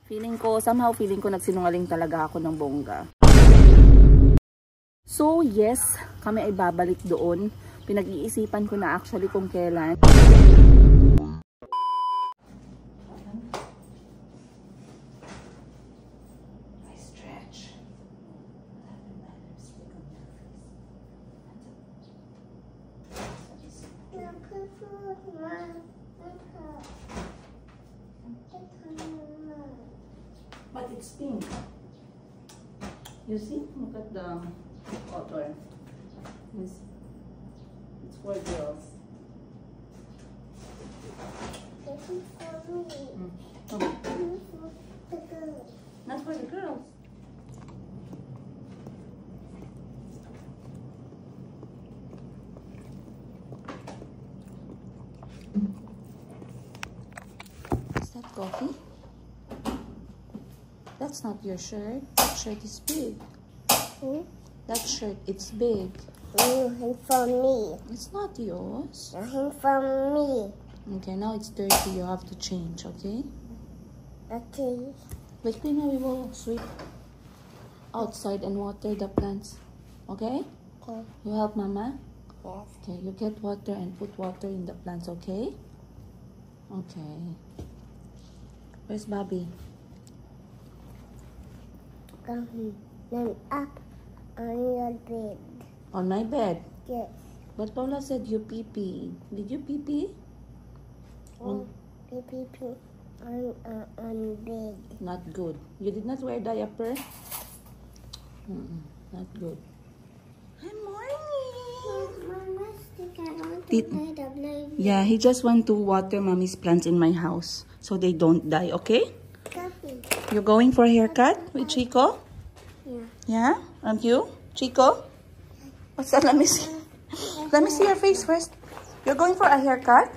Somehow feeling ko nagsinungaling talaga ako ng bongga. So yes, kami ay babalik doon. Pinag-iisipan ko na actually kung kailan. But it's pink. You see? Look at the color. It's for girls. This is for me. Oh. This is for the girls. Not for the girls. Is that coffee? That's not your shirt. That shirt is big. That shirt, it's big. It's for me. It's not yours. It's for me. Okay, now it's dirty. You have to change, okay? Okay. Wait, now we will sweep outside and water the plants. Okay? Okay. You help Mama? Yes. Okay, you get water and put water in the plants, okay? Okay. Where's Bobby? Come up on your bed. On my bed. Yes. But Paula said you pee-pee. Did you pee-pee? Pee on bed. Not good. You did not wear diaper? Not good. Good morning! Mama, I want to Did- play the blue. Yeah, he just want to water Mommy's plants in my house so they don't die, okay? Coffee. You're going for a haircut with Chico? Yeah. Yeah? And you? Chico? What's that? Let me see. Let me see your face first. You're going for a haircut?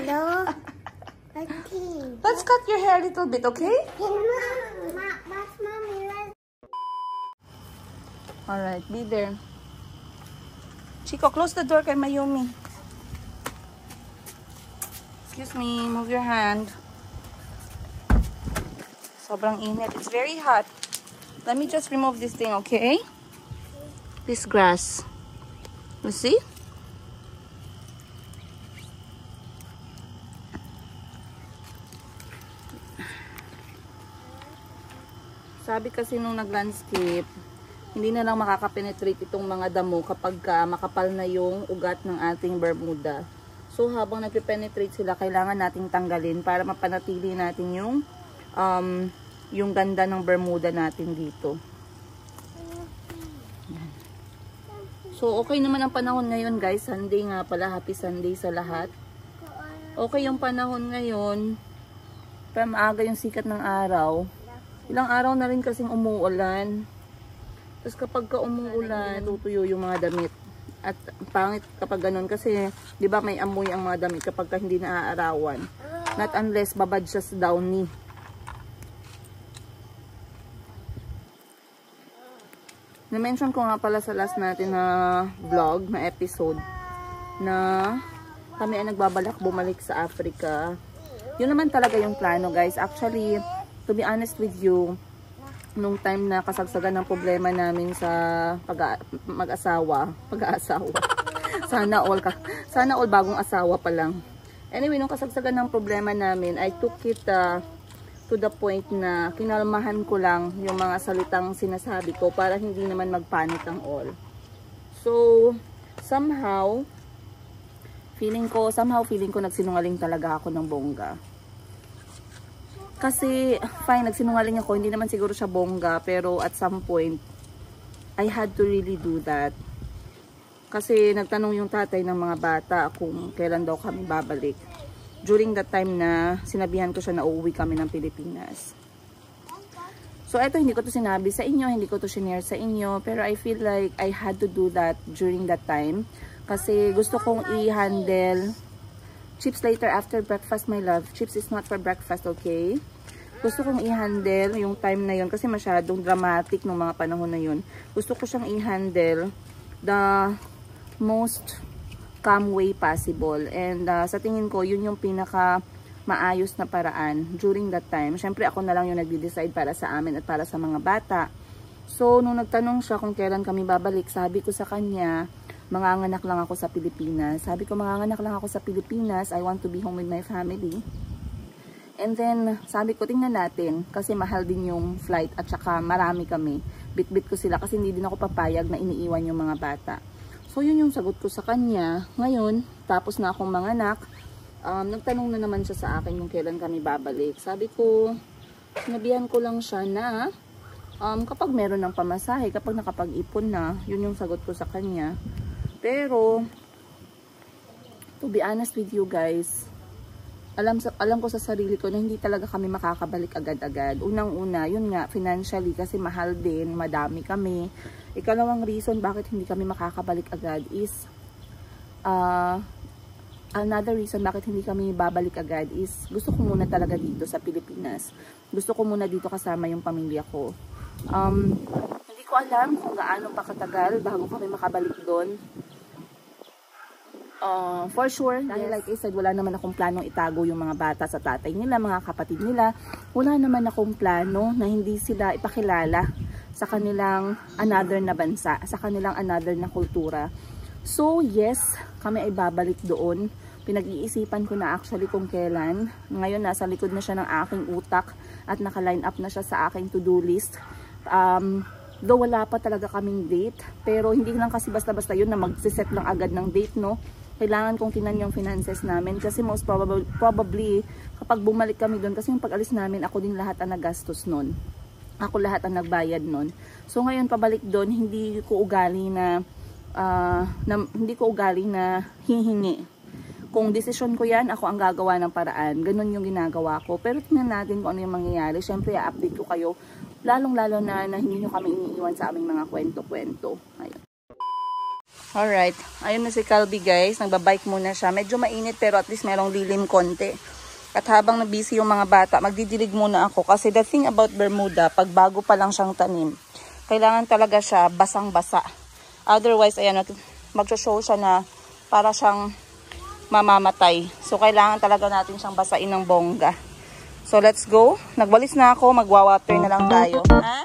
No. Okay. Let's cut your hair a little bit, okay? But Mommy, Alright, be there. Chico, close the door kay Mayumi. Excuse me, move your hand. Sobrang init. It's very hot. Let me just remove this thing, okay? This grass. You see? Sabi kasi nung nag-landscape, hindi na lang makakapenetrate itong mga damo kapag makapal na yung ugat ng ating Bermuda. So habang nagpe-penetrate sila, kailangan nating tanggalin para mapanatili natin yung ganda ng Bermuda natin dito. So okay naman ang panahon ngayon guys. Sunday nga pala. Happy Sunday sa lahat. Okay yung panahon ngayon. Pero maaga yung sikat ng araw. Ilang araw na rin kasing umuulan. Tapos kapag umuulan, tutuyo yung mga damit. At pangit kapag ganun kasi, di ba may amoy ang mga damit kapag hindi naaarawan. Not unless babad siya sa downy. Na-mention ko nga pala sa last natin na vlog, na episode, na kami ay nagbabalak bumalik sa Africa. Yun naman talaga yung plano guys. Actually, to be honest with you, nung time na kasagsagan ng problema namin sa pag-aasawa. Sana all bagong asawa pa lang. Anyway, nung kasagsagan ng problema namin, I took it to the point na kinalmahan ko lang yung mga salitang sinasabi ko para hindi naman magpanik ang all. So, somehow feeling ko nagsinungaling talaga ako ng bongga. Kasi, fine, nagsinungaling ako. Hindi naman siguro siya bongga. Pero at some point, I had to really do that. Kasi nagtanong yung tatay ng mga bata kung kailan daw kami babalik. During that time na sinabihan ko siya na uuwi kami ng Pilipinas. So, eto, hindi ko to sinabi sa inyo. Hindi ko to shinare sa inyo. Pero I feel like I had to do that during that time. Kasi gusto kong i-handle. Chips later after breakfast, my love. Chips is not for breakfast, okay? Gusto kong i-handle yung time na yun kasi masyadong dramatic nung mga panahon na yun. Gusto ko siyang i-handle the most calm way possible. And sa tingin ko, yun yung pinaka maayos na paraan during that time. Syempre ako na lang yung nagde-decide para sa amin at para sa mga bata. So, nung nagtanong siya kung kailan kami babalik, sabi ko sa kanya, manganganak lang ako sa Pilipinas. Sabi ko, manganganak lang ako sa Pilipinas. I want to be home with my family. And then, sabi ko, tingnan natin. Kasi mahal din yung flight at saka marami kami. Bit-bit ko sila kasi hindi din ako papayag na iniiwan yung mga bata. So, yun yung sagot ko sa kanya. Ngayon, tapos na akong manganak. Nagtanong na naman siya sa akin kung kailan kami babalik. Sabi ko, sinabihan ko lang siya na kapag meron ng pamasahe, kapag nakapag-ipon na, yun yung sagot ko sa kanya. Pero, to be honest with you guys, alam ko sa sarili ko na hindi talaga kami makakabalik agad-agad. Unang-una, yun nga, financially, kasi mahal din, madami kami. Ikalawang reason bakit hindi kami makakabalik agad is, another reason bakit hindi kami babalik agad is, gusto ko muna talaga dito sa Pilipinas. Gusto ko muna dito kasama yung pamilya ko. Hindi ko alam kung gaano pa katagal bago kami makabalik doon. For sure, dahil like I said, wala naman akong planong itago yung mga bata sa tatay nila, mga kapatid nila. Wala naman akong plano na hindi sila ipakilala sa kanilang another na bansa, sa kanilang another na kultura. So yes, kami ay babalik doon. Pinag-iisipan ko na actually kung kailan. Ngayon nasa likod na siya ng aking utak at naka-line up na siya sa aking to-do list. Though wala pa talaga kaming date, pero hindi lang kasi basta-basta yun na mag-set lang agad ng date, no? Kailangan kong tinan yung finances namin kasi most probably kapag bumalik kami doon, kasi yung pag-alis namin, ako din lahat ang nagastos nun. Ako lahat ang nagbayad nun. So ngayon pabalik doon, hindi ko ugali na hihingi. Kung desisyon ko yan, ako ang gagawa ng paraan. Ganun yung ginagawa ko. Pero tingnan natin kung ano yung mangyayari. Siyempre, i-update ko kayo. Lalong-lalo na hindi nyo kami iniiwan sa aming mga kwento-kwento. Ayun. Alright. Ayun na si Calby guys. Nagbabike muna siya. Medyo mainit pero at least merong lilim konti. At habang nabisi yung mga bata, magdidilig muna ako. Kasi the thing about Bermuda, pag bago pa lang siyang tanim, kailangan talaga siya basang-basa. Otherwise, ayan, mag-show siya na para siyang mamamatay. So, kailangan talaga natin siyang basain ng bongga. So, let's go. Nagwalis na ako. Magwa-water na lang tayo. Ha?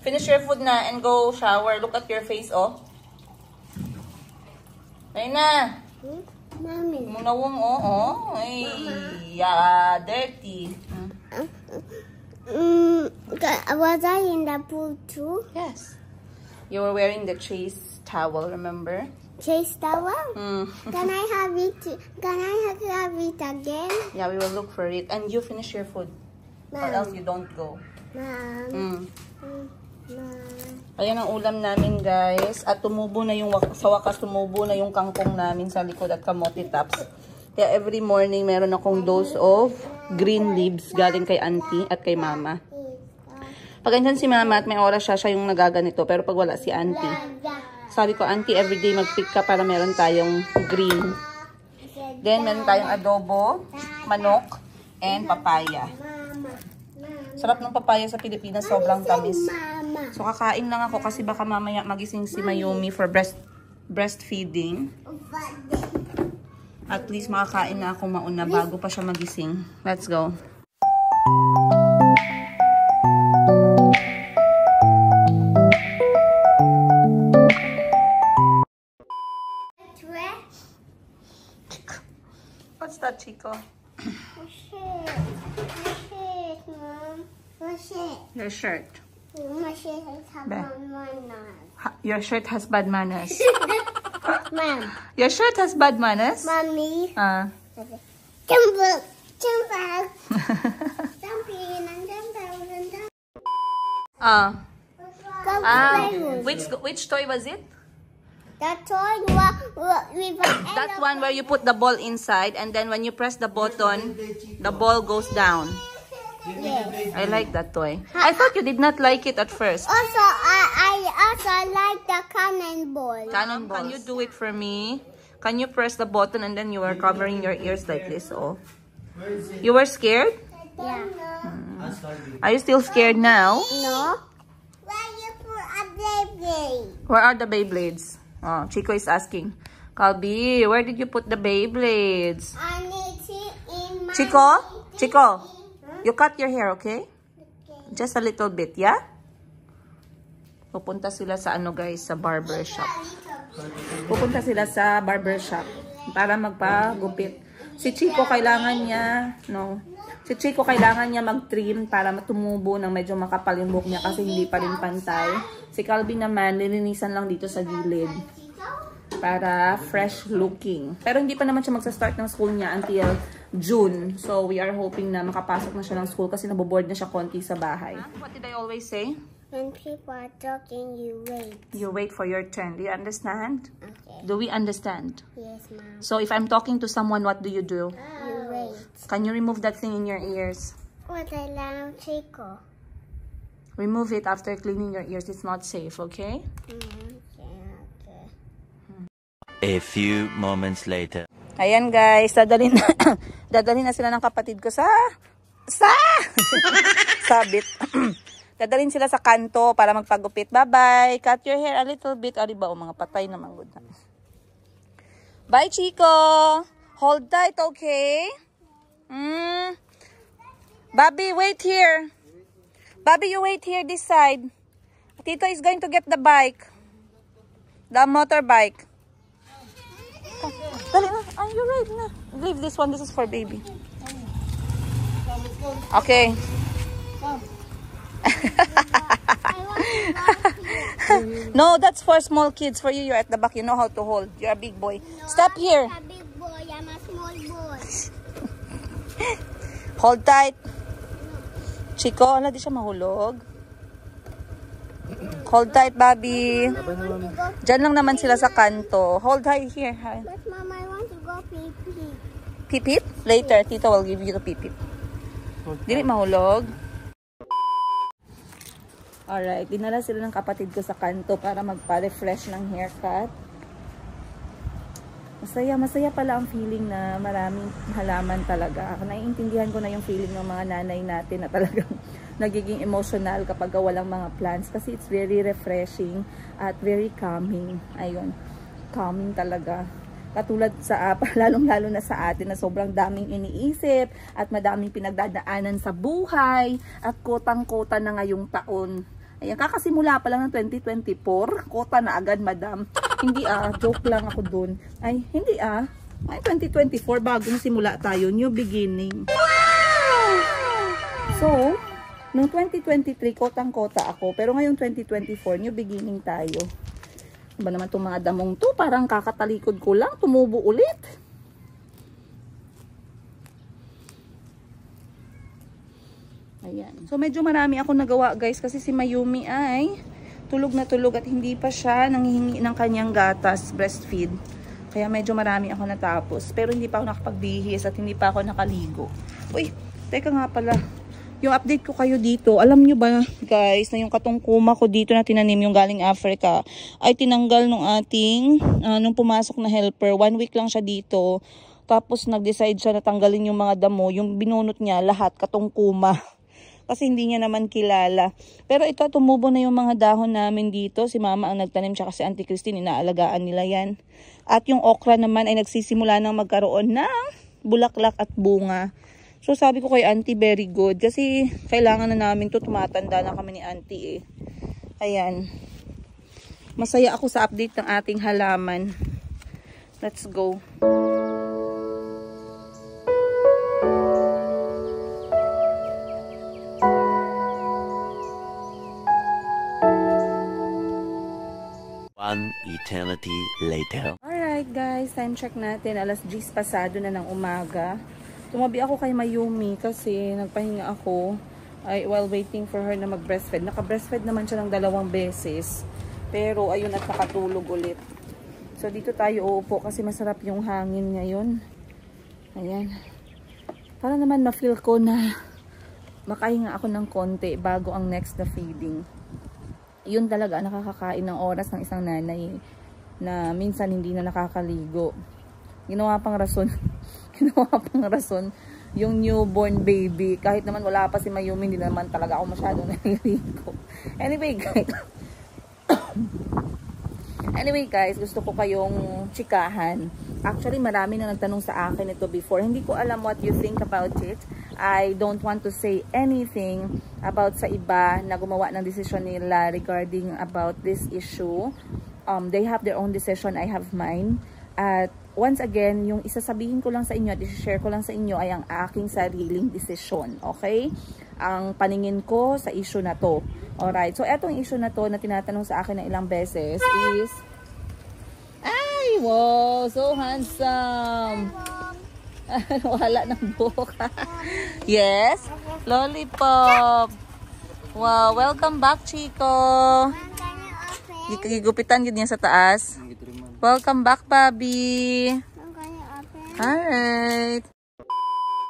Finish your food na and go shower. Look at your face, oh. Ayun na. Mommy. Munawang, oh. Ay, dirty. Was I in the pool too? Yes. You were wearing the Chase towel, remember? Chase towel? Can I have it? Can I have it again? Yeah, we will look for it. And you finish your food. Or else you don't go. Mom. Ayan ang ulam namin guys. At tumubo na yung, sa wakas tumubo na yung kangkong namin sa likod at kamote tops. Kaya every morning meron akong dose of green leaves galing kay auntie at kay mama. Pag andyan si mama at may oras siya yung nagaganito. Pero pag wala si auntie, sabi ko auntie everyday mag-pick ka para meron tayong green. Then meron tayong adobo, manok, and papaya. Sarap ng papaya sa Pilipinas, sobrang tamis. So kakain lang ako kasi baka mamaya magising si Mayumi for breastfeeding. At least makakain na ako mauna bago pa siya magising. Let's go. What's that, Chico? Your shirt. My shirt has bad manners. Your shirt has bad manners. Mom. Your shirt has bad manners? Mommy. Jump back. Jump back. Which toy was it? That toy with That one where you put the ball inside and then when you press the button, the ball goes down. Yes. I like that toy. I thought you did not like it at first. Also, I also like the cannonball. Cannonball. Can you do it for me? Can you press the button and then you are covering your ears like this? Oh. You were scared? Yeah. Are you still scared now? No. Where you put a Beyblade? Where are the Beyblades? Oh, Chico is asking. Kalbi, where did you put the Beyblades? I need it in my... Chico, you cut your hair, okay? Just a little bit, yeah? Pupunta sila sa ano guys, sa barber shop. Pupunta sila sa barber shop para magpagupit. Si Chico kailangan niya mag-trim para matumubo ng medyo makapal yung buhok niya kasi hindi pa rin pantay. Si Calvin naman, lilinisan lang dito sa gilid para fresh looking. Pero hindi pa naman siya magsa-start ng school niya until June. So, we are hoping na makapasok na siya ng school kasi naboboard na siya konti sa bahay. What did I always say? When people are talking, you wait. You wait for your turn. Do you understand? Okay. Do we understand? Yes, Mom. So, if I'm talking to someone, what do you do? You wait. Can you remove that thing in your ears? What I learned, Chico. Remove it after cleaning your ears. It's not safe, okay? Okay. A few moments later. Ayan guys, dadalhin na sila ng kapatid ko sa sabit. Dadalhin sila sa kanto para magpagupit. Bye-bye. Cut your hair a little bit. Ari ba, mga patay naman. Good na. Bye, Chico. Hold tight, okay? Bobby, wait here. Bobby, you wait here this side. Tito is going to get the bike. The motorbike. Dali na. Ay, you're right na. Leave this one. This is for baby. Okay. No, that's for small kids. For you, you're at the back. You know how to hold. You're a big boy. No, Step here. I'm a big boy. I'm a small boy. Hold tight. Chico, ala di siya mahulog. Hold tight, Bobby. Diyan lang naman sila sa kanto. Hold tight here. But Mom, I want to go pee-pee. Pipip? Later, Tito will give you the pipip. Dili mahulog. Alright, dinala sila ng kapatid ko sa kanto para magpa-refresh ng haircut. Masaya pala ang feeling na maraming halaman talaga. Naiintindihan ko na yung feeling ng mga nanay natin na talagang nagiging emotional kapag walang mga plants. Kasi it's very refreshing at very calming. Ayun, calming talaga. Katulad sa lalong-lalo na sa atin na sobrang daming iniisip at madaming pinagdadaanan sa buhay at kotang-kota na ngayong taon. Ayan, kakasimula pa lang ng 2024, kota na agad, madam. Hindi joke lang ako dun. Ay, hindi ay 2024, bagong simula tayo, new beginning. So, noong 2023, kotang-kota ako, pero ngayong 2024, new beginning tayo. Ba naman itong mga damong to, parang kakatalikod ko lang, tumubo ulit. Ayan. So, medyo marami ako nagawa guys kasi si Mayumi ay tulog na tulog at hindi pa siya nanghihingi ng kanyang gatas, breastfeed. Kaya medyo marami ako natapos. Pero hindi pa ako nakapagbihis at hindi pa ako nakaligo. Uy, teka nga pala. Yung update ko kayo dito, alam nyo ba guys na yung katungkuma ko dito na tinanim yung galing Africa ay tinanggal nung ating, nung pumasok na helper. 1 week lang siya dito. Tapos nag-decide siya na tanggalin yung mga damo. Yung binunot niya lahat katungkuma. Kasi hindi niya naman kilala. Pero ito, tumubo na yung mga dahon namin dito. Si Mama ang nagtanim siya kasi Auntie Christine, inaalagaan nila yan. At yung okra naman ay nagsisimula ng magkaroon ng bulaklak at bunga. So sabi ko kay Auntie, very good. Kasi kailangan na namin to, tumatanda na kami ni Auntie eh. Ayan. Masaya ako sa update ng ating halaman. Let's go. One eternity later. Alright guys, time check natin. Alas 10 pasado na ng umaga. Tumabi ako kay Mayumi kasi nagpahinga ako while waiting for her na mag-breastfeed. Naka-breastfeed naman siya ng 2 beses. Pero ayun at nakatulog ulit. So dito tayo uupo kasi masarap yung hangin ngayon. Ayan. Para naman ma-feel ko na makahinga ako ng konti bago ang next na feeding. Yun talaga nakakakain ng oras ng isang nanay. na minsan hindi na nakakaligo. Ginawa pang rason yung newborn baby. Kahit naman wala pa si Mayumi, hindi naman talaga ako masyado naliligo. Anyway guys, gusto ko kayong chikahan. Actually, marami na nagtanong sa akin ito before. Hindi ko alam what you think about it. I don't want to say anything about sa iba na gumawa ng decision nila regarding about this issue. They have their own decision, I have mine. At once again, yung isasabihin ko lang sa inyo at i-share ko lang sa inyo ay ang aking sariling decision. Okay? Ang paningin ko sa issue na to. Alright, so etong issue na to na tinatanong sa akin ng ilang beses is, ay, wow, so handsome. Wala ng buhok. Yes, lollipop. Wow, welcome back, Chico. Gigupitan yun niya sa taas. Welcome back, Bobby. Alright.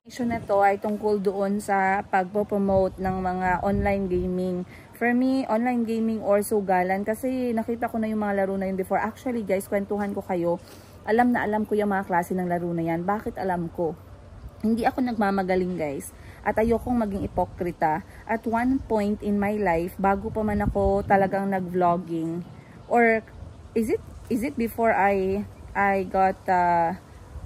Issue na to ay tungkol doon sa pagpo-promote ng mga online gaming. For me, online gaming or sugalan, kasi nakita ko na yung mga laro na yun before. Actually guys, kwentuhan ko kayo. Alam na alam ko yung mga klase ng laro na yan. Bakit alam ko? Hindi ako nagmamagaling guys. At ayokong maging ipokrita. At one point in my life, bago pa man ako talagang nag-vlogging, or is it before I got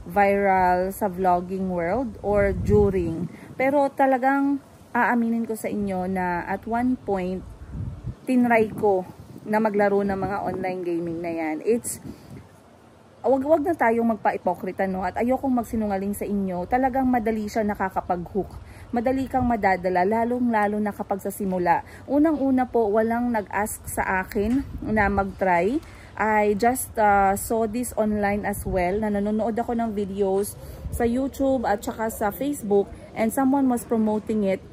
viral sa vlogging world or during? Pero talagang aaminin ko sa inyo na at one point, tinry ko na maglaro ng mga online gaming na yan. Wag na tayong magpa-ipokrita, no? At ayokong magsinungaling sa inyo. Talagang madali siya nakakapag-hook. Madali kang madadala, lalong-lalo na kapag sa simula. Unang-una po, walang nag-ask sa akin na mag-try. I just saw this online as well, na nanonood ako ng videos sa YouTube at saka sa Facebook, and someone was promoting it.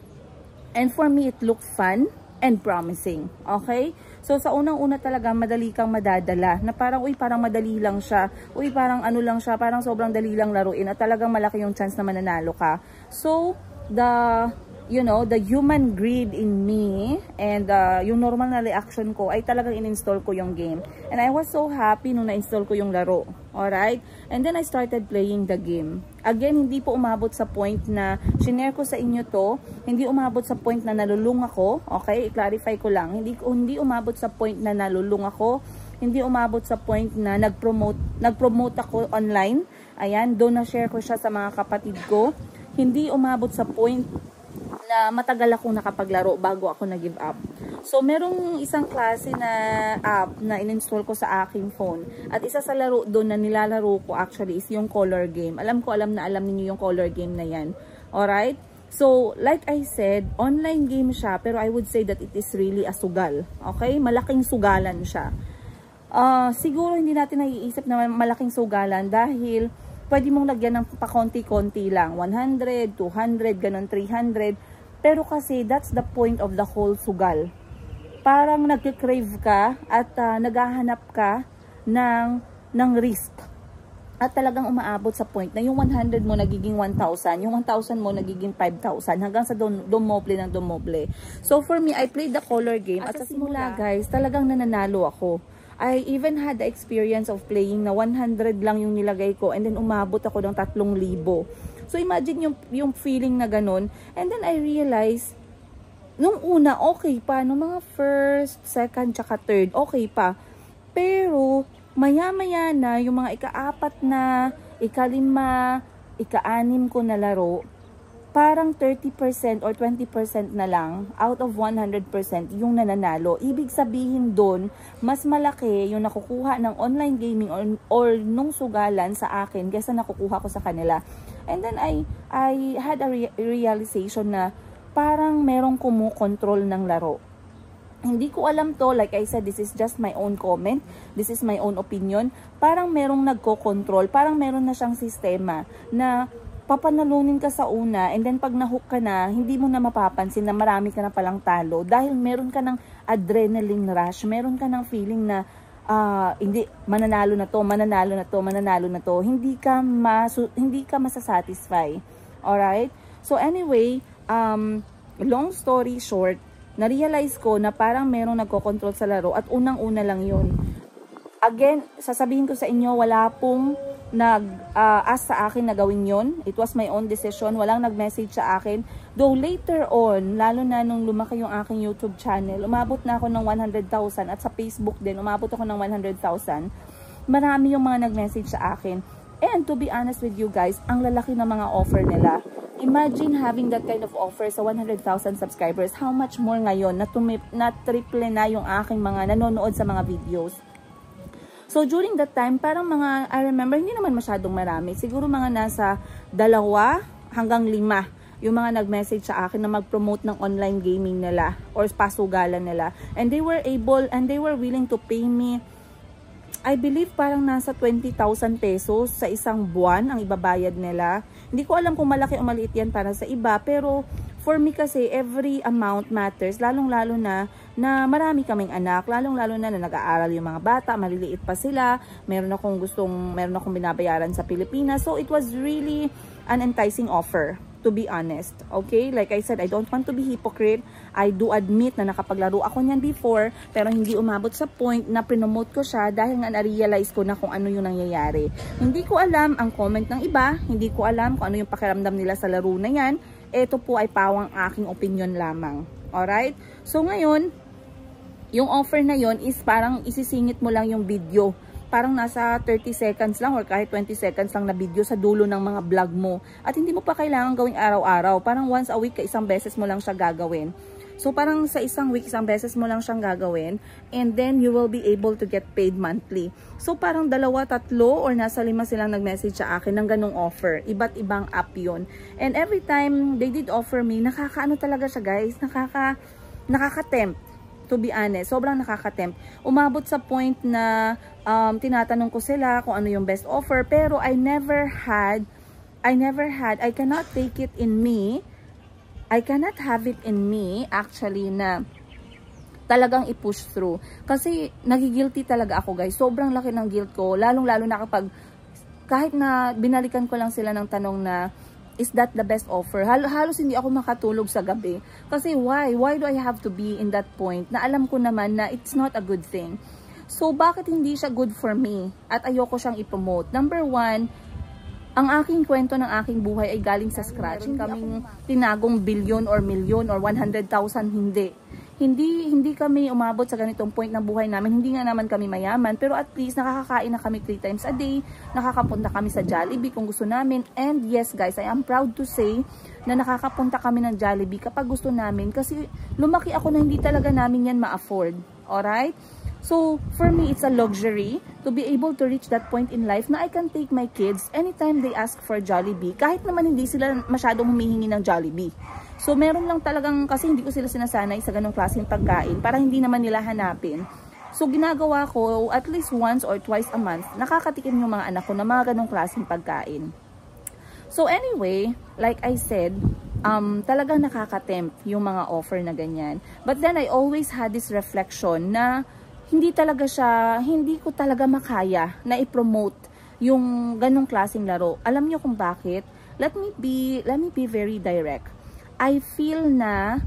And for me, it looked fun and promising. Okay? So, sa unang-una talaga, madali kang madadala. Na parang, uy, parang madali lang siya. Uy, parang ano lang siya. Parang sobrang dali lang laruin. At talagang malaki yung chance na mananalo ka. So, the human greed in me and yung normal na reaction ko ay talagang in-install ko yung game. And I was so happy nung na-install ko yung laro. Alright? And then I started playing the game. Again, hindi po umabot sa point na shinare ko sa inyo to. Hindi umabot sa point na nalulung ako. Okay? I-clarify ko lang. Hindi umabot sa point na nalulung ako. Hindi umabot sa point na nag-promote ako online. Ayan, doon na-share ko siya sa mga kapatid ko. Hindi umabot sa point na matagal akong nakapaglaro bago ako nag-give up. So, merong isang klase na app na in-install ko sa aking phone. At isa sa laro doon na nilalaro ko actually is yung color game. Alam ninyo yung color game na yan. Alright? So, like I said, online game siya, pero I would say that it is really a sugal. Okay? Malaking sugalan siya. Siguro hindi natin naiisip na malaking sugalan dahil pwede mong lagyan ng pakonti-konti lang. 100, 200, ganun, 300. Pero kasi that's the point of the whole sugal. Parang nag-crave ka at naghahanap ka ng risk. At talagang umaabot sa point na yung 100 mo nagiging 1,000, yung 1,000 mo nagiging 5,000, hanggang sa dumoble ng dumoble. So for me, I played the color game. At sa simula guys, talagang nananalo ako. I even had the experience of playing na 100 lang yung nilagay ko and then umabot ako ng 3,000. So imagine yung feeling na ganun. And then I realized, nung una okay pa, nung mga first, second, tsaka third, okay pa. Pero maya-maya na, yung mga ika-4 na, ika-5, ika-6 ko na laro, parang 30% or 20% na lang out of 100% yung nananalo. Ibig sabihin doon, mas malaki yung nakukuha ng online gaming or nung sugalan sa akin kaysa nakukuha ko sa kanila. And then I had a realization na parang merong kumukontrol ng laro. Hindi ko alam to, like I said, this is just my own comment, this is my own opinion. Parang merong nagko-control, parang meron na siyang sistema na papanalunin ka sa una, and then pag nahook ka na, hindi mo na mapapansin na marami ka na palang talo dahil meron ka ng adrenaline rush, meron ka ng feeling na hindi, mananalo na to, mananalo na to, mananalo na to. Hindi ka masasatisfy. Alright? So anyway, long story short, na-realize ko na parang merong nagko-control sa laro at unang-una lang yun. again, sasabihin ko sa inyo, wala pong nag-ask sa akin na gawin yon. It was my own decision. Walang nag-message sa akin. Though later on, lalo na nung lumaki yung aking YouTube channel, umabot na ako ng 100,000 at sa Facebook din, umabot ako ng 100,000. Marami yung mga nag-message sa akin. And to be honest with you guys, ang lalaki ng mga offer nila. Imagine having that kind of offer sa 100,000 subscribers. How much more ngayon na triple na yung aking mga nanonood sa mga videos. So, during that time, parang mga, I remember, hindi naman masyadong marami. Siguro mga nasa 2 hanggang 5 yung mga nag-message sa akin na mag-promote ng online gaming nila or pasugalan nila. And they were willing to pay me, I believe, parang nasa 20,000 pesos sa isang buwan ang ibabayad nila. Hindi ko alam kung malaki o maliit yan para sa iba, pero for me kasi, every amount matters, lalong-lalo na marami kaming anak, lalong-lalo na nag-aaral yung mga bata, maliliit pa sila, meron akong binabayaran sa Pilipinas. So, it was really an enticing offer, to be honest. Okay? Like I said, I don't want to be hypocrite. I do admit na nakapaglaro ako niyan before, pero hindi umabot sa point na prinomote ko siya dahil nga na-realize ko na kung ano yung nangyayari. Hindi ko alam ang comment ng iba, hindi ko alam kung ano yung pakiramdam nila sa laro na yan. Ito po ay pawang aking opinion lamang. Alright? So, ngayon, yung offer na yon is parang isisingit mo lang yung video. Parang nasa 30 seconds lang or kahit 20 seconds lang na video sa dulo ng mga vlog mo. At hindi mo pa kailangan gawing araw-araw. Parang once a week, isang beses mo lang siya gagawin. So, parang sa isang week, isang beses mo lang siyang gagawin. And then, you will be able to get paid monthly. So, parang 2, 3 or nasa 5 silang nag-message sa akin ng ganong offer. Iba't ibang app yun. And every time they did offer me, nakakaano talaga siya guys. Nakaka-tempt. To be honest, sobrang nakaka-tempt. Umabot sa point na tinatanong ko sila kung ano yung best offer. Pero I cannot take it in me. I cannot have it in me actually na talagang i-push through. Kasi nagigilty talaga ako guys. Sobrang laki ng guilt ko. Lalong-lalo na kapag kahit na binalikan ko lang sila ng tanong na is that the best offer? Halos hindi ako makatulog sa gabi. Kasi why? Why do I have to be in that point na alam ko naman na it's not a good thing? So bakit hindi siya good for me? At ayoko siyang i-promote. Number 1, ang aking kwento ng aking buhay ay galing sa scratch. Kaming tinagong bilyon or milyon or 100,000, hindi kami umabot sa ganitong point ng buhay namin. Hindi nga naman kami mayaman, pero at least nakakakain na kami 3 times a day, nakakapunta kami sa Jollibee kung gusto namin. And yes guys, I am proud to say na nakakapunta kami ng Jollibee kapag gusto namin kasi lumaki ako na hindi talaga namin yan ma-afford. Alright? So, for me, it's a luxury to be able to reach that point in life na I can take my kids anytime they ask for Jollibee. Kahit naman hindi sila masyadong humihingi ng Jollibee. So, meron lang talagang, kasi hindi ko sila sinasanay sa ganong klaseng pagkain para hindi naman nila hanapin. So, ginagawa ko at least once or twice a month, nakakatikim yung mga anak ko na mga ganong klaseng pagkain. So, anyway, like I said, talagang nakakatempt yung mga offer na ganyan. But then, I always had this reflection na hindi ko talaga makaya na i-promote yung ganong klaseng laro. Alam niyo kung bakit? Let me be very direct. I feel na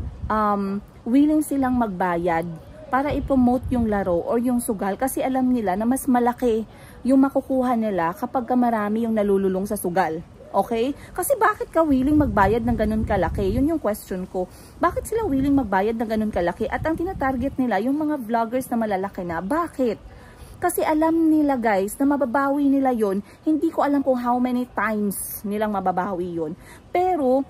willing silang magbayad para i-promote yung laro or yung sugal kasi alam nila na mas malaki yung makukuha nila kapag marami yung nalululong sa sugal. Okay? Kasi bakit ka willing magbayad ng ganun kalaki? Yun yung question ko. Bakit sila willing magbayad ng ganun kalaki? At ang tinatarget nila, yung mga vloggers na malalaki na. Bakit? Kasi alam nila guys, na mababawi nila yon. Hindi ko alam kung how many times nilang mababawi yon. Pero,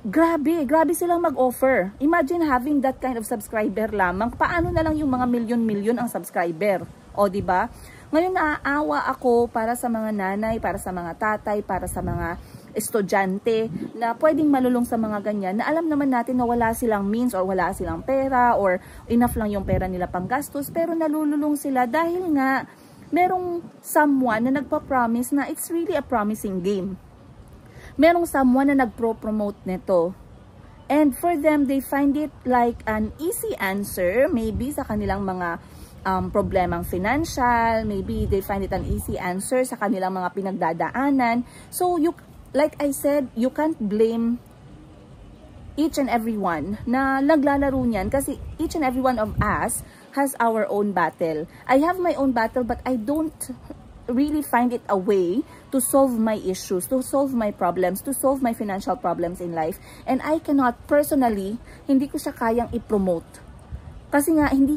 grabe silang mag-offer. Imagine having that kind of subscriber lamang. Paano na lang yung mga milyon-milyon ang subscriber? O, diba? Ngayon naaawa ako para sa mga nanay, para sa mga tatay, para sa mga estudyante na pwedeng malulong sa mga ganyan na alam naman natin na wala silang means or wala silang pera or enough lang yung pera nila pang gastos pero nalululong sila dahil nga merong someone na nagpa-promise na it's really a promising game. Merong someone na nagpro-promote nito. And for them, they find it like an easy answer maybe sa kanilang mga problemang financial, maybe they find it an easy answer sa kanilang mga pinagdadaanan. So, like I said, you can't blame each and every one na naglalaro niyan kasi each and every one of us has our own battle. I have my own battle, but I don't really find it a way to solve my issues, to solve my problems, to solve my financial problems in life. And I cannot, personally, hindi ko siya kayang i-promote. Kasi nga, hindi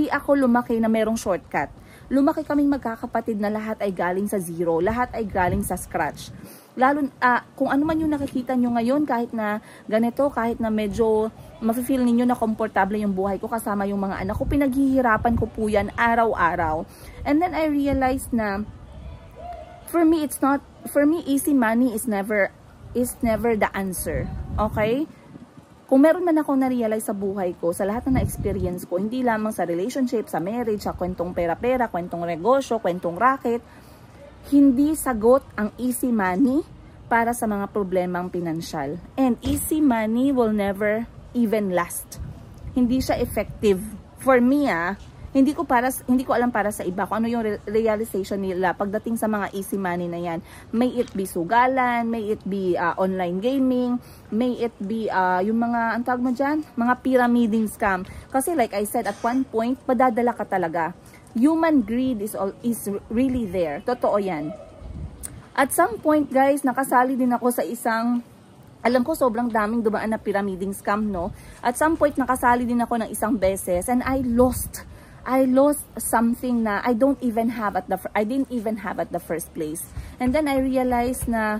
ako lumaki na merong shortcut. Lumaki kaming magkakapatid na lahat ay galing sa zero, lahat ay galing sa scratch. Lalo, kung ano man yung nakikita nyo ngayon, kahit na ganito, kahit na medyo mafe-feel ninyo na komportable yung buhay ko kasama yung mga anak ko, pinaghihirapan ko po yan araw-araw. And then I realized na, for me, easy money is never the answer. Okay? Kung meron man akong na-realize sa buhay ko, sa lahat na na-experience ko, hindi lamang sa relationship, sa marriage, sa kwentong pera-pera, kwentong negosyo, kwentong racket, hindi sagot ang easy money para sa mga problemang pinansyal. And easy money will never even last. Hindi siya effective. For me, hindi ko alam para sa iba kung ano yung realization nila pagdating sa mga easy money na yan. May it be sugalan, may it be online gaming, may it be yung mga, ang tawag mo dyan? Mga pyramiding scam. Kasi like I said, at one point, padadala ka talaga. Human greed is really there. Totoo yan. At some point, guys, nakasali din ako sa isang, alam ko sobrang daming dumaan na pyramiding scam, no? At some point, nakasali din ako ng isang beses and I lost something na I didn't even have at the first place. And then I realized na,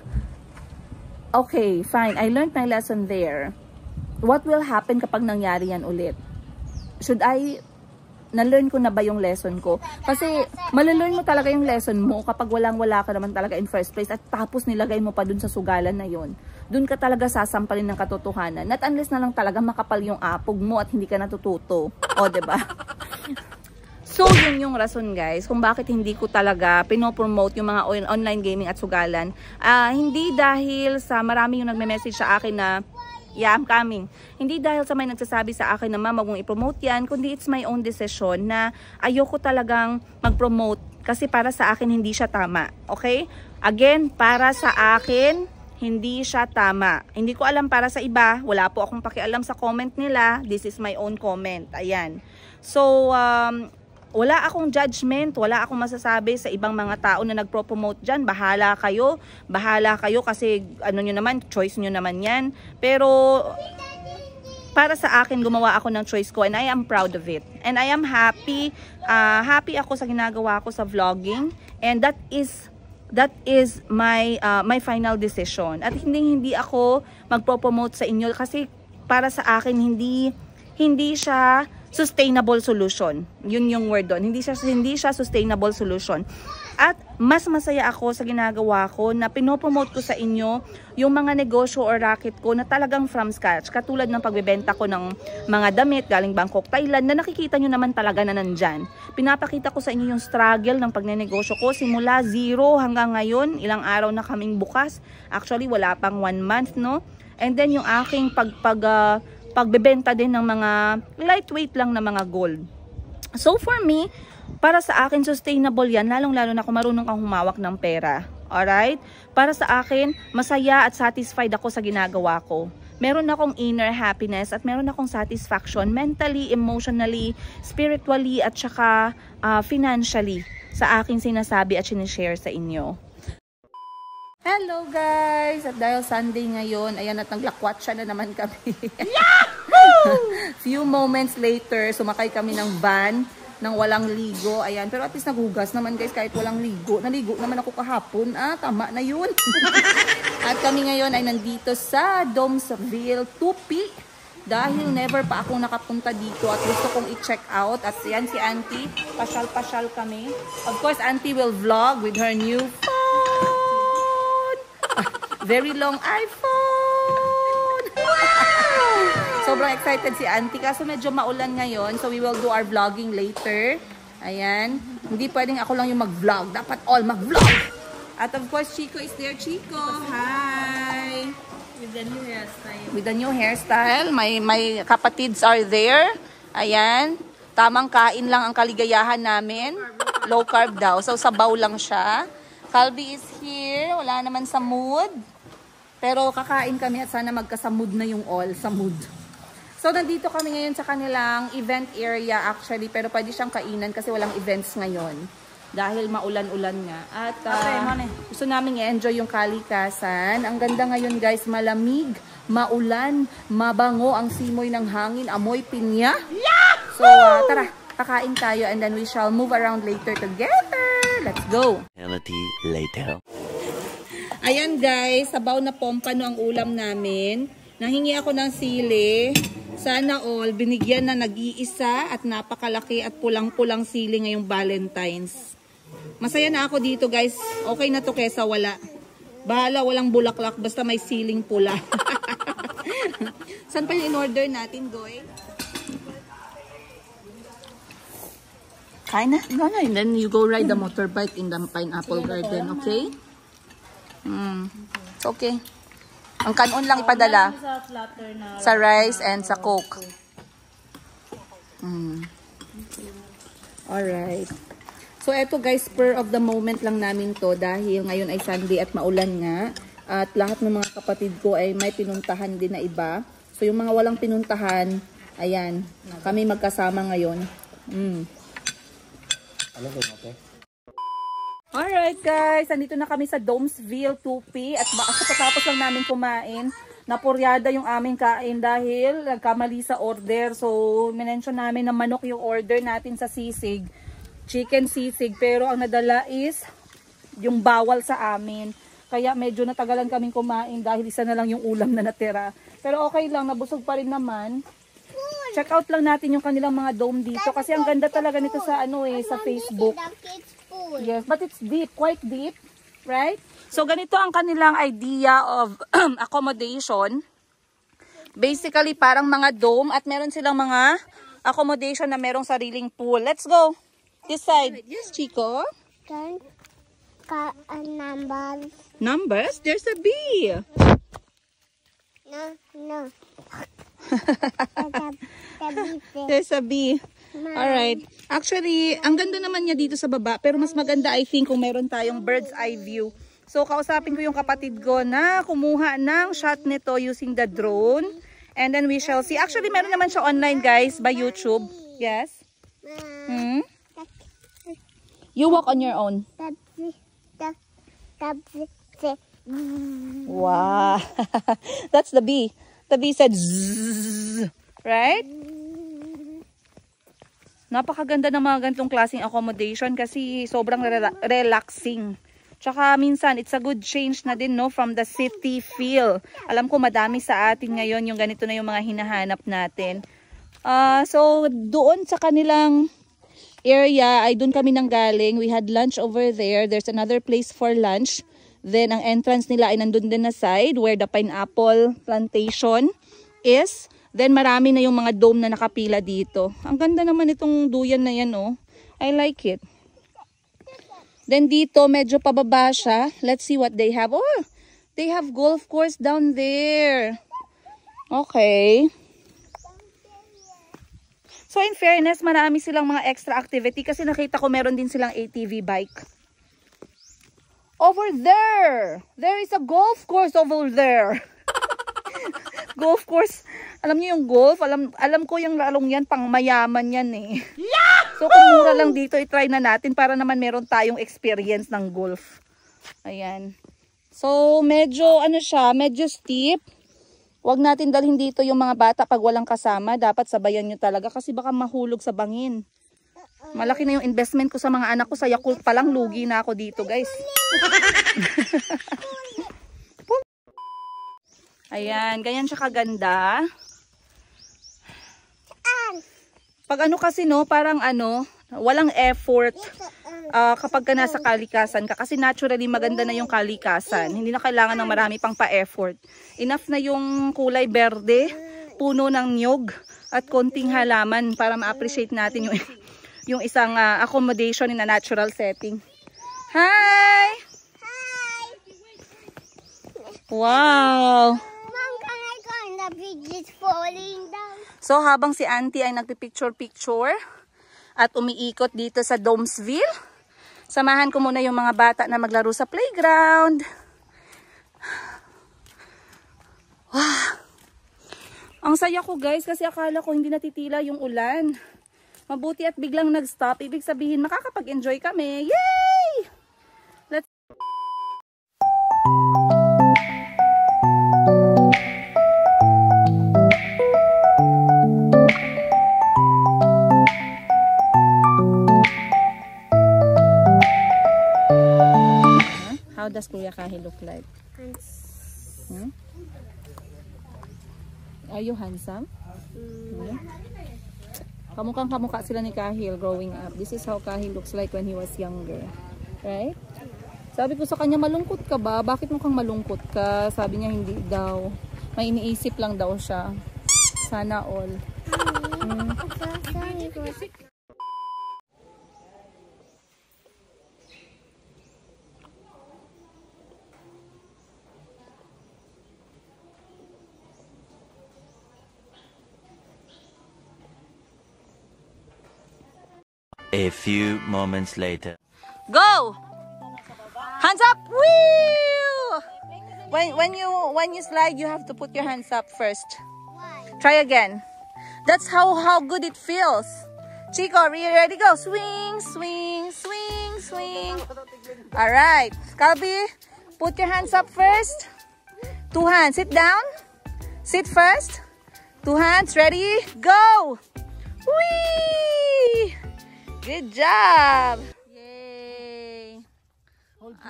okay, fine, I learned my lesson there. What will happen kapag nangyari yan ulit? Na-learn ko na ba yung lesson ko? Kasi malalearn mo talaga yung lesson mo kapag walang-wala ka naman talaga in first place at tapos nilagay mo pa dun sa sugalan na yon. Dun ka talaga sasampalin ng katotohanan. Not unless na lang talaga makapal yung apog mo at hindi ka natututo. O, diba? So, yun yung rason, guys, kung bakit hindi ko talaga pinopromote yung mga online gaming at sugalan. Hindi dahil sa marami yung nagme-message sa akin na yeah, I'm coming. Hindi dahil sa may nagsasabi sa akin na ma'am, wag mong i-promote yan, kundi it's my own decision na ayoko talagang mag-promote kasi para sa akin hindi siya tama. Okay? Again, para sa akin, hindi siya tama. Hindi ko alam para sa iba. Wala po akong pakialam sa comment nila. This is my own comment. Ayan. So, wala akong judgment, wala akong masasabi sa ibang mga tao na nagpro-promote dyan. Bahala kayo kasi ano nyo naman, choice nyo naman yan. Pero para sa akin, gumawa ako ng choice ko and I am proud of it. And I am happy. Happy ako sa ginagawa ko sa vlogging. And that is my final decision. At hindi ako magpro-promote sa inyo kasi para sa akin hindi siya sustainable solution. Yun yung word doon. Hindi siya sustainable solution. At mas masaya ako sa ginagawa ko na pinopromote ko sa inyo yung mga negosyo or racket ko na talagang from scratch. Katulad ng pagbebenta ko ng mga damit galing Bangkok, Thailand na nakikita nyo naman talaga na nandyan. Pinapakita ko sa inyo yung struggle ng pagnenegosyo ko simula 0 hanggang ngayon. Ilang araw na kaming bukas. Actually, wala pang 1 month, no? And then yung aking pagbebenta din ng mga lightweight lang na mga gold. So for me, para sa akin sustainable yan, lalong-lalo na kung marunong kang humawak ng pera. Alright? Para sa akin, masaya at satisfied ako sa ginagawa ko. Meron akong inner happiness at meron akong satisfaction mentally, emotionally, spiritually at saka financially sa aking sinasabi at sinishare sa inyo. Hello guys! At dahil Sunday ngayon, ayan at naglakwatsa na naman kami. Yahoo! Few moments later, sumakay kami ng van nang walang ligo. Ayan, pero at least naghugas naman guys kahit walang ligo. Naligo naman ako kahapon. Tama na yun. At kami ngayon ay nandito sa Domesville, Tupi. Dahil never pa akong nakapunta dito at gusto kong i-check out. At yan si Auntie, pasyal-pasyal kami. Of course, Auntie will vlog with her new phone. Very long iPhone! Wow! Sobrang excited si Auntie kaso medyo maulan ngayon. So we will do our vlogging later. Ayan. Hindi pwedeng ako lang yung mag-vlog. Dapat all mag-vlog. At of course, Chico is there. Chico, hi! With the new hairstyle. With the new hairstyle. My kapatids are there. Ayan. Tamang kain lang ang kaligayahan namin. Low carb daw. So sabaw lang siya. Calby is here. Wala naman sa mood. Pero kakain kami at sana magkasamud na yung all sa mood. So, nandito kami ngayon sa kanilang event area actually. Pero pwede siyang kainan kasi walang events ngayon. Dahil maulan-ulan nga. At gusto namin i-enjoy yung kalikasan. Ang ganda ngayon guys, malamig, maulan, mabango ang simoy ng hangin, amoy pinya. So, tara, kakain tayo and then we shall move around later together. Let's go! Eternity later. Ayan guys, sabaw na pompano ang ulam namin. Nahingi ako ng sili. Sana all, binigyan na nag-iisa at napakalaki at pulang-pulang sili ngayong Valentine's. Masaya na ako dito guys. Okay na to kesa wala. Bahala, walang bulaklak, basta may siling pula. Saan pa yung in-order natin, Goy? Kain na. And then you go ride the motorbike in the pineapple garden, okay? It's okay. Ang kanon lang ipadala sa rice and sa coke. Alright. So, eto guys, spur of the moment lang namin to dahil ngayon ay Sunday at maulan nga. At lahat ng mga kapatid ko ay may pinuntahan din na iba. So, yung mga walang pinuntahan, ayan, kami magkasama ngayon. Alright guys, andito na kami sa Domesville 2P at katapos lang namin kumain. Napuryada yung aming kain dahil nagkamali sa order. So, minention namin na manok yung order natin sa sisig. Chicken sisig, pero ang nadala is yung bawal sa amin. Kaya medyo natagalan kaming kumain dahil isa na lang yung ulam na natira. Pero okay lang, nabusog pa rin naman. Check out lang natin yung kanilang mga dome dito kasi ang ganda talaga nito sa sa Facebook. Yes, but it's deep, quite deep, right? So ganito ang kanilang idea of accommodation. Basically parang mga dome at meron silang mga accommodation na merong sariling pool. Let's go. This side. Yes, Chico. Numbers. Numbers? There's a bee. No. There's a bee. Alright. Actually, ang ganda naman niya dito sa baba. Pero mas maganda, I think, kung meron tayong bird's eye view. So, kausapin ko yung kapatid ko na kumuha ng shot nito using the drone. And then we shall see. Actually, meron naman siya online, guys, by YouTube. Yes? You walk on your own. Wow. That's the bee. The bee said zzz. Right? Napakaganda ng mga ganitong klaseng accommodation kasi sobrang relaxing. Tsaka minsan, it's a good change na din, no, from the city feel. Alam ko madami sa atin ngayon yung ganito na yung mga hinahanap natin. So, doon sa kanilang area, ay doon kami nanggaling. We had lunch over there. There's another place for lunch. Then, ang entrance nila ay nandun din na side where the pineapple plantation is. Then, marami na yung mga dome na nakapila dito. Ang ganda naman itong duyan na yan, oh. I like it. Then, dito, medyo pababa siya. Let's see what they have. Oh, they have golf course down there. Okay. So, in fairness, marami silang mga extra activity kasi nakita ko meron din silang ATV bike. Over there! There is a golf course over there. Golf course. Alam niyo yung golf? Alam ko yung lalong yan, pang mayaman yan eh. So kung mura lang dito, i-try na natin para naman meron tayong experience ng golf. Ayan. So medyo medyo steep. Huwag natin dalhin dito yung mga bata pag walang kasama. Dapat sabayan nyo talaga kasi baka mahulog sa bangin. Malaki na yung investment ko sa mga anak ko. Sa Yakult pa lang, lugi na ako dito guys. Ayan, ganyan siya kaganda. Pag kasi no, parang walang effort kapag ka nasa kalikasan ka. Kasi naturally maganda na yung kalikasan. Hindi na kailangan ng marami pang pa-effort. Enough na yung kulay berde, puno ng niyog, at konting halaman para ma-appreciate natin yung isang accommodation in a natural setting. Hi! Hi! Wow! Mom, can I go in the bridge is falling down? So, habang si Auntie ay nagpipicture-picture at umiikot dito sa Domesville, samahan ko muna yung mga bata na maglaro sa playground. Wow! Ang saya ko guys kasi akala ko hindi natitila yung ulan. Mabuti at biglang nag-stop. Ibig sabihin makakapag-enjoy kami. Yay! Let's... How does Kuya Kahil look like? Hmm? Are you handsome? Hmm? Kamukhang kamukha sila ni Kahil growing up. This is how Kahil looks like when he was younger. Right? Sabi ko sa kanya, malungkot ka ba? Bakit mukhang malungkot ka? Sabi niya, hindi daw. May iniisip lang daw siya. Sana all. A few moments later. Go! Hands up! Woo! When you slide, you have to put your hands up first. Try again. That's how good it feels. Chico, are you ready? Go! Swing, swing, swing, swing. All right, Calby, put your hands up first. 2 hands. Sit down. Sit first. 2 hands. Ready? Go! Whee! Good job! Yay!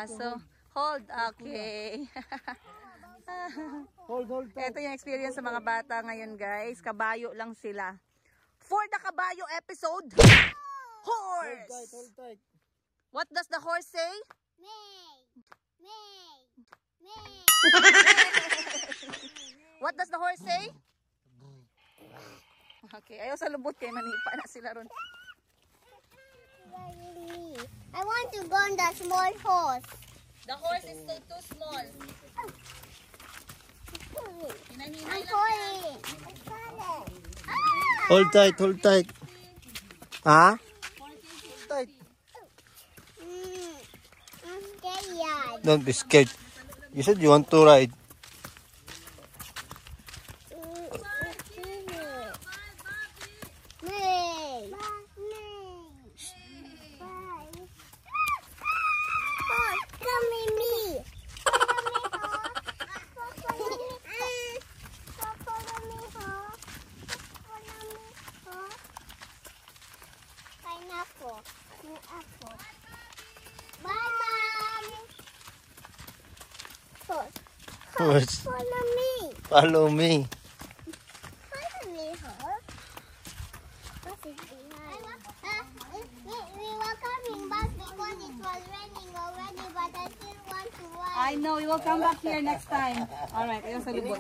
So, hold. Okay. Hold. Ito yung experience sa mga bata ngayon, guys. Kabayo lang sila. For the kabayo episode, horse! Hold tight. What does the horse say? What does the horse say? Okay, ayaw sa lubot kay manipa na sila ron. I want to go on the small horse. The horse is still too small. I'm falling. Hold tight. Ha? Tight. I'm scared. Don't be scared. You said you want to ride. Horse. Follow me. Follow me. Follow me, huh? What is behind? We were coming back because it was raining already, but I still want to ride. I know, we will come back here next time. Alright, ayaw sa lubot.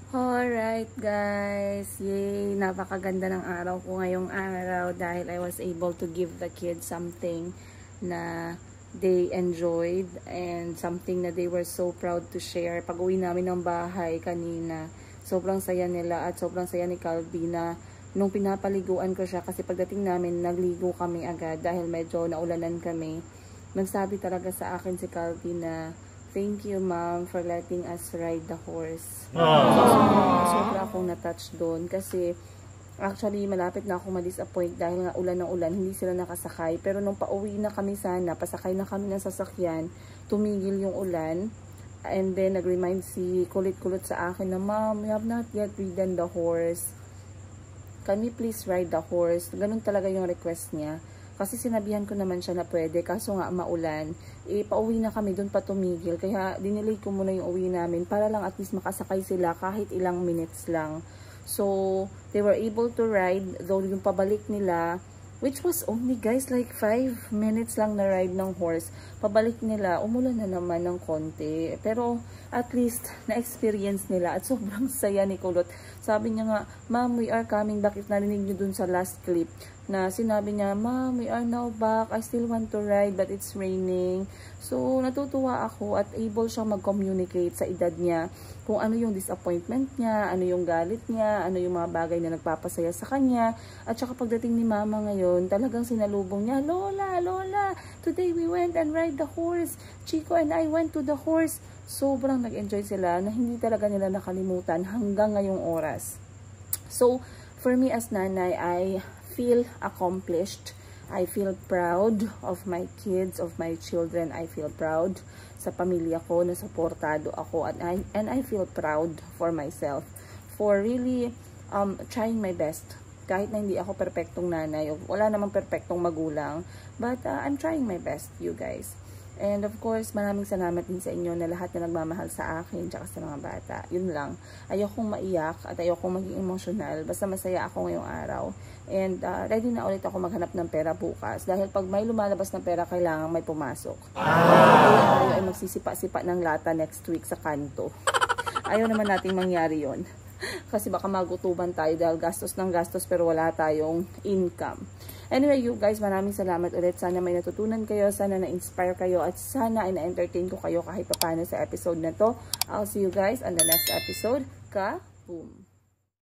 Alright guys, yay! Napakaganda ng araw ko ngayong araw dahil I was able to give the kids something na they enjoyed and something na they were so proud to share. Pag uwi namin ng bahay kanina, sobrang saya nila at sobrang saya ni Calby na nung pinapaliguan ko siya kasi pagdating namin nagligo kami agad dahil medyo naulanan kami. Nagsabi talaga sa akin si Calby na thank you ma'am for letting us ride the horse. Sobra akong na-touch doon kasi actually, malapit na ako ma-disappoint dahil nga ulan ng ulan, hindi sila nakasakay. Pero nung pauwi na kami sana, pasakay na kami ng sasakyan, tumigil yung ulan. And then, nag-remind si kulit-kulit sa akin na, Mom, we have not yet ridden the horse. Can we please ride the horse? Ganun talaga yung request niya. Kasi sinabihan ko naman siya na pwede, kaso nga maulan. Pauwi na kami, dun pa tumigil. Kaya dinelay ko muna yung uwi namin para lang at least makasakay sila kahit ilang minutes lang. So, they were able to ride, though yung pabalik nila, which was only guys like 5 minutes lang na ride ng horse. Pabalik nila, umulan na naman ng konti. Pero at least na-experience nila at sobrang saya ni Kulot. Sabi niya nga, Mom, we are coming back. If narinig niyo dun sa last clip na sinabi niya, Mom, we are now back. I still want to ride but it's raining. So, natutuwa ako at able siyang mag-communicate sa edad niya kung ano yung disappointment niya, ano yung galit niya, ano yung mga bagay na nagpapasaya sa kanya. At saka pagdating ni Mama ngayon, talagang sinalubong niya, Lola, Lola, today we went and ride the horse. Chico and I went to the horse. sobrang nag-enjoy sila na hindi talaga nila nakalimutan hanggang ngayong oras. So, for me as nanay, I feel accomplished. I feel proud of my kids, of my children. I feel proud sa pamilya ko na suportado ako, and I feel proud for myself for really trying my best. Kahit na hindi ako perpektong nanay, wala namang perpektong magulang, but I'm trying my best, you guys. And of course, maraming salamat din sa inyo na lahat na nagmamahal sa akin tsaka sa mga bata. Yun lang. Ayokong maiyak at ayokong maging emotional. Basta masaya ako ngayong araw. And ready na ulit ako maghanap ng pera bukas. Dahil pag may lumalabas ng pera, kailangan may pumasok. Tayo ay magsisipa-sipa ng lata next week sa kanto. Ayaw naman nating mangyari yon. Kasi baka magutuban tayo dahil gastos ng gastos pero wala tayong income. Anyway, you guys, maraming salamat ulit. Sana may natutunan kayo, sana na-inspire kayo, at sana ay na-entertain ko kayo kahit paano sa episode na to. I'll see you guys on the next episode. Ka-boom!